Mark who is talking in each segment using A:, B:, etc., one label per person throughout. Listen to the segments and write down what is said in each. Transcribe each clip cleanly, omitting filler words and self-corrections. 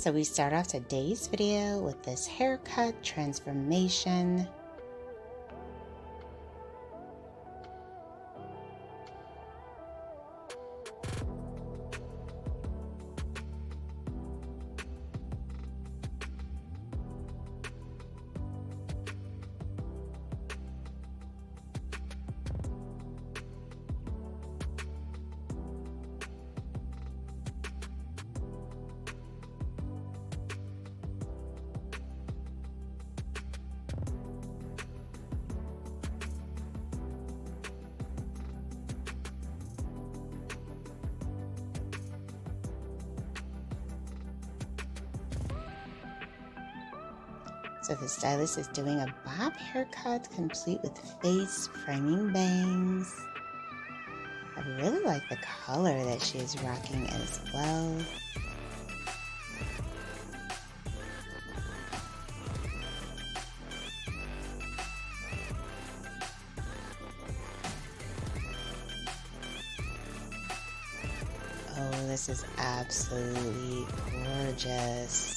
A: So we start off today's video with this haircut transformation. So the stylist is doing a bob haircut complete with face framing bangs. I really like the color that she is rocking as well. Oh, this is absolutely gorgeous.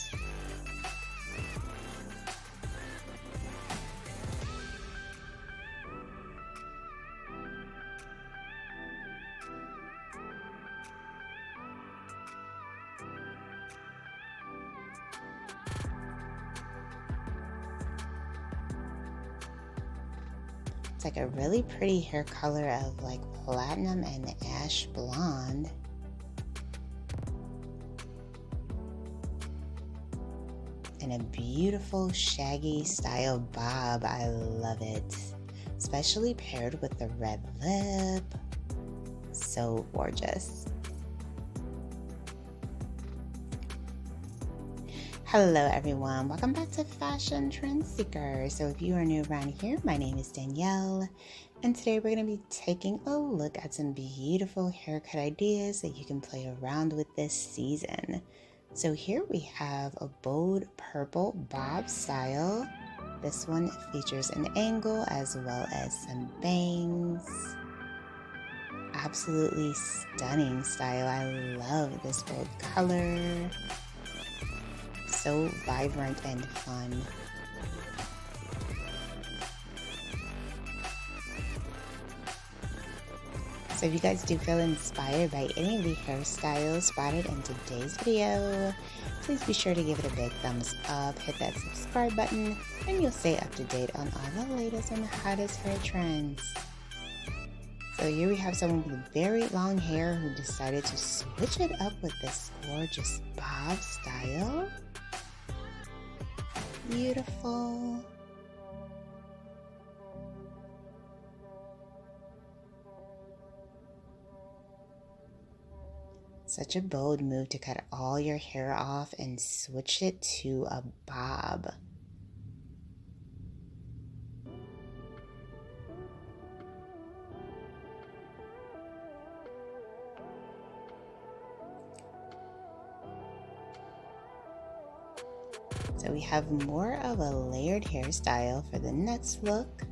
A: It's like a really pretty hair color of like platinum and ash blonde. And a beautiful shaggy style bob. I love it. Especially paired with the red lip. So gorgeous. Hello everyone, welcome back to Fashion Trend Seeker. So if you are new around here, my name is Danielle, and today we're going to be taking a look at some beautiful haircut ideas that you can play around with this season. So here we have a bold purple bob style. This one features an angle as well as some bangs. Absolutely stunning style. I love this bold color. So vibrant and fun. So if you guys do feel inspired by any of the hairstyles spotted in today's video, please be sure to give it a big thumbs up, hit that subscribe button, and you'll stay up to date on all the latest and hottest hair trends. So here we have someone with very long hair who decided to switch it up with this gorgeous bob style. Beautiful. Such a bold move to cut all your hair off and switch it to a bob. So we have more of a layered hairstyle for the next look.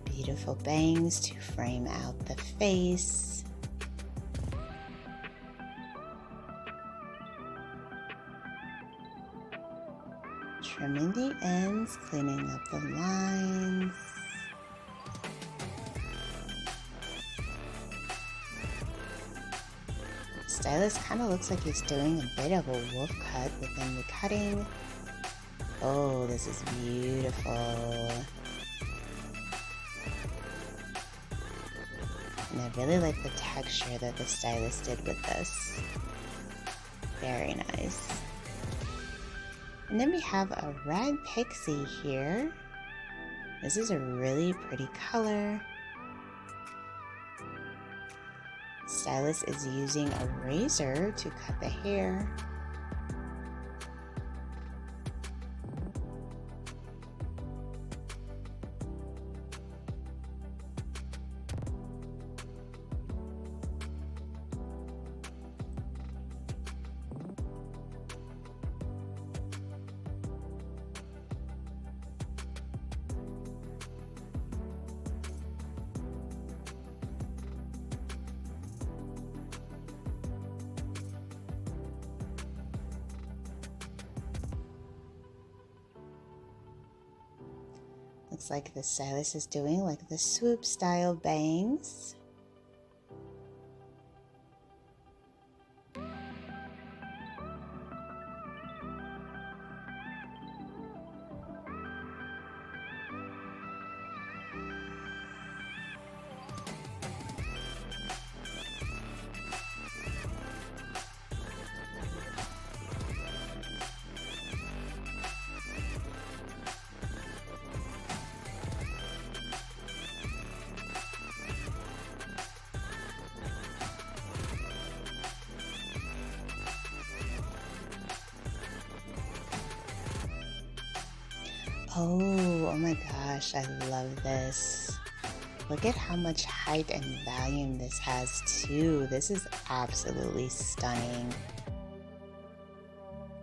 A: Beautiful bangs to frame out the face. Trimming the ends, cleaning up the lines. Stylist kind of looks like he's doing a bit of a wolf cut within the cutting. Oh, this is beautiful. And I really like the texture that the stylist did with this. Very nice. And then we have a red pixie here. This is a really pretty color. Stylist is using a razor to cut the hair. Looks like the stylist is doing like the swoop style bangs. Oh my gosh, I love this. Look at how much height and volume this has too. This is absolutely stunning.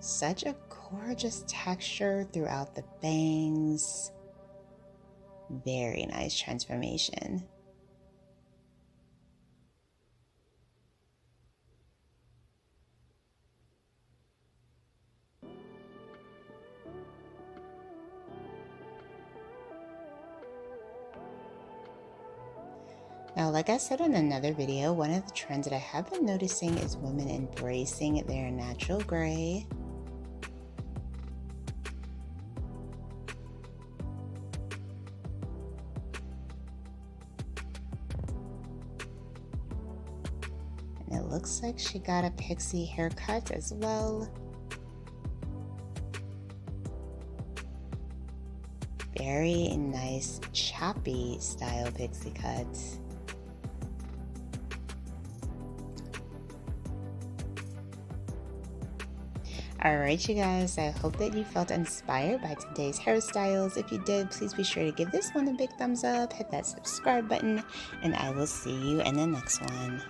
A: Such a gorgeous texture throughout the bangs. Very nice transformation. Now, like I said in another video, one of the trends that I have been noticing is women embracing their natural gray. And it looks like she got a pixie haircut as well. Very nice choppy style pixie cut. Alright you guys, I hope that you felt inspired by today's hairstyles. If you did, please be sure to give this one a big thumbs up, hit that subscribe button, and I will see you in the next one.